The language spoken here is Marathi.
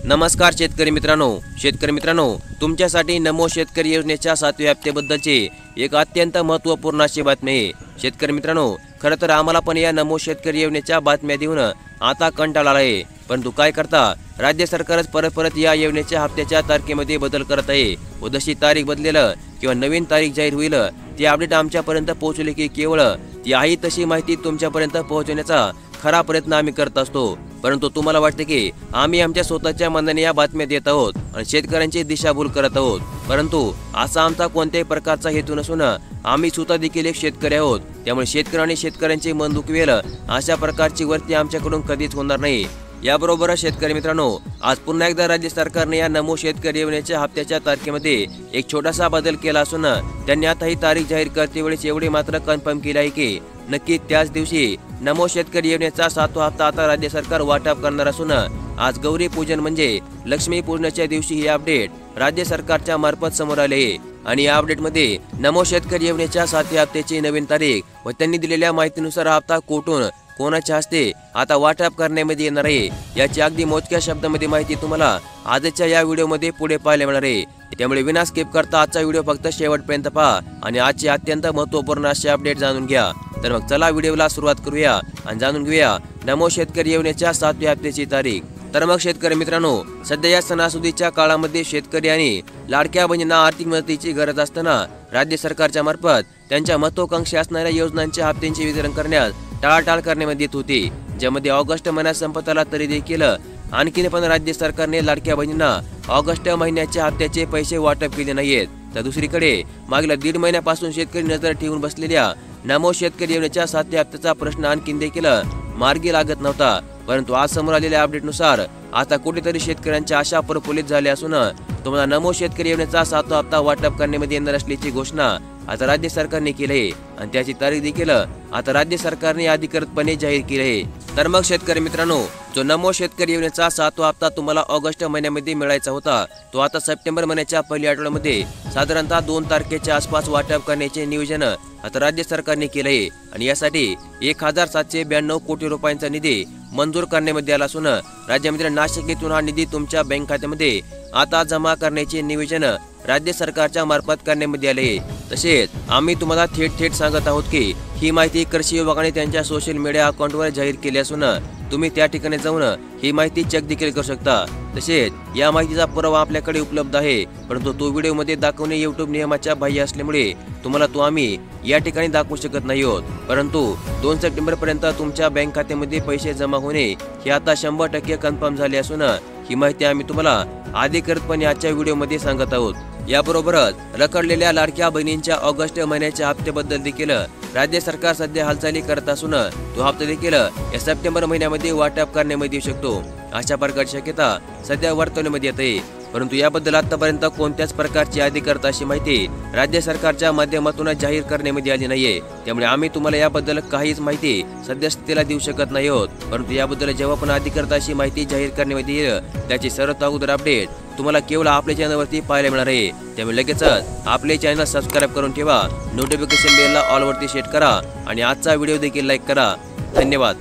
नमस्कार शेतकरी मित्रांनो, तुमच्यासाठी नमो शेतकरी योजनेच्या 7व्या हप्त्याबद्दलची एक अत्यंत महत्त्वपूर्ण अशी बातमी आहे। शेतकरी मित्रांनो, खरं तर आम्हाला पण या नमो शेतकरी योजनेच्या बातम्या देऊन आता कंटाळा आला आहे, परंतु काय करता, राज्य सरकारच परत या योजनेच्या हप्त्याच्या तारखेमध्ये बदल करत आहे व जशी तारीख बदलेल किंवा नवीन तारीख जाहीर होईल ती अपडेट आमच्यापर्यंत पोहोचली की केवळ ती आहे तशी माहिती तुमच्यापर्यंत पोहोचवण्याचा खरा प्रयत्न आम्ही करत असतो। परंतु तुम्हाला वाटते की आम्ही आमच्या स्वतःच्या मनाने या बातम्या देत आहोत आणि शेतकऱ्यांची दिशाभूल करत आहोत, परंतु असा आमचा कोणत्याही प्रकारचा हेतू नसून आम्ही स्वतः देखील एक शेतकरी आहोत। त्यामुळे शेतकऱ्यांनी शेतकऱ्यांचे मन दुखवेल अशा प्रकारची वर्ती आमच्याकडून कधीच होणार नाही। याबरोबर शेतकरी मित्रांनो, आज पुन्हा एकदा राज्य सरकारने या नमो शेतकरी योजनेच्या हप्त्याच्या तारखेमध्ये एक छोटासा बदल केला असून त्यांनी आता ही तारीख जाहीर करते वेळेस एवढे मात्र कन्फर्म केले आहे की नक्की त्याच दिवशी नमो शेतकरी योजनेचा 7वा हप्ता आता राज्य सरकार वाटप करणार असून आज गौरी पूजन म्हणजे लक्ष्मी पूजनाच्या दिवशी ही अपडेट राज्य सरकारच्या मार्फत समोर आले आणि या अपडेटमध्ये नमो शेतकरी योजनेच्या 7व्या हप्त्याची नवीन तारीख व त्यांनी दिलेल्या माहितीनुसार हा हप्ता कुठून कोणाच्या हस्ते आता वाटप करण्यामध्ये येणार आहे याची अगदी मोजक्या शब्दामध्ये माहिती तुम्हाला आजच्या या व्हिडिओमध्ये पुढे पाहायला मिळणार आहे। त्यामुळे विना स्किप करता आजचा व्हिडिओ फक्त शेवटपर्यंत पहा आणि आजची अत्यंत महत्त्वपूर्ण असे अपडेट जाणून घ्या। तर मग चला व्हिडिओला सुरुवात करूया आणि जाणून घेऊया नमो शेतकरी योजनेच्या 7व्या हप्त्याची तारीख। तर मग शेतकरी मित्रांनो, सध्या या सणासुदीच्या काळामध्ये शेतकरी आणि लाडक्या बहिणींना आर्थिक मदतीची गरज असताना राज्य सरकारच्या मार्फत त्यांच्या महत्त्वाकांक्षी असणाऱ्या योजनांच्या हप्त्यांचे वितरण करण्यास टाळाटाळ करण्यामध्ये येत होती, ज्यामध्ये ऑगस्ट महिन्यात संपत आला तरी देखील आणखीन पण राज्य सरकारने लाडक्या बहिणींना ऑगस्ट महिन्याच्या हप्त्याचे पैसे वाटप केले नाहीत। तर दुसरीकडे मागील 1.5 महिन्यापासून शेतकरी नजर ठेवून बसलेल्या नमो शेतकरी योजनेच्या 7व्या हप्त्याचा प्रश्न आणखीन देखील मार्गी लागत नव्हता, परंतु आज समोर आलेल्या अपडेटनुसार आता कुठेतरी शेतकऱ्यांच्या आशा प्रफुल्लित झाल्या असून तुम्हाला नमो शेतकरी योजनेचा 7वा हप्ता वाटप करण्यामध्ये येणार असल्याची घोषणा आता राज्य सरकारने केली आहे आणि त्याची तारीख देखील आता राज्य सरकारने अधिकृतपणे जाहीर केली आहे। तर मग शेतकरी मित्रांनो, जो नमो शेतकरी योजनेचा 7वा हप्ता तुम्हाला ऑगस्ट महिन्यामध्ये मिळायचा होता तो आता सप्टेंबर महिन्याच्या पहिल्या आठवड्यामध्ये साधारणतः 2 तारखेच्या आसपास वाटप करण्याचे नियोजन आता राज्य सरकारने केले आहे आणि यासाठी 1792 कोटी रुपयांचा निधी मंजूर करण्यामध्ये आला असून राज्यामध्ये नाशिक येथून हा निधी तुमच्या बँक खात्यामध्ये आता जमा करण्याचे नियोजन राज्य सरकारच्या मार्फत करण्यामध्ये आले। तसेच आम्ही तुम्हाला थेट सांगत आहोत की ही माहिती कृषी विभागाने त्यांच्या सोशल मीडिया अकाउंटवर जाहीर केली असून तुम्ही त्या ठिकाणी जाऊन ही माहिती चेक देखील करू शकता। तसेच या माहितीचा पुरावा आपल्याकडे उपलब्ध आहे, परंतु तो व्हिडिओमध्ये दाखवणे YouTube नियमाच्या बाह्य असल्यामुळे तुम्हाला तो आम्ही या ठिकाणी दाखवू शकत नाही आहोत, परंतु 2 सप्टेंबर पर्यंत तुमच्या बँक खात्यामध्ये पैसे जमा होणे हे आता 100% कन्फर्म झाले असून ही माहिती आम्ही तुम्हाला अधिकृतपणे आजच्या व्हिडिओमध्ये सांगत आहोत। याबरोबरच रखडलेल्या लाडक्या बहिणींच्या ऑगस्ट महिन्याच्या हप्त्याबद्दल देखील राज्य सरकार सध्या हालचाली करत असून तो हप्ता देखील या सप्टेंबर महिन्यामध्ये वाटप करण्यामध्ये येऊ शकतो अशा प्रकारची शक्यता सध्या वर्तवण्यामध्ये येते, परंतु याबद्दल आतापर्यंत कोणत्याच प्रकारची अधिकृत अशी माहिती राज्य सरकारच्या माध्यमातून जाहीर करण्यामध्ये आली नाहीये। त्यामुळे आम्ही तुम्हाला याबद्दल काहीच माहिती सद्यस्थितीला देऊ शकत नाही आहोत, परंतु याबद्दल जेव्हा पण अधिकृत अशी माहिती जाहीर करण्यामध्ये येईल त्याची सर्वात अगोदर अपडेट तुम्हाला केवळ आपल्या चॅनलवरती पाहायला मिळणार आहे। त्यामुळे लगेचच आपले चॅनल सबस्क्राईब करून ठेवा, नोटिफिकेशन बेलला ऑल वरती सेट करा आणि आजचा व्हिडिओ देखील लाईक करा। धन्यवाद।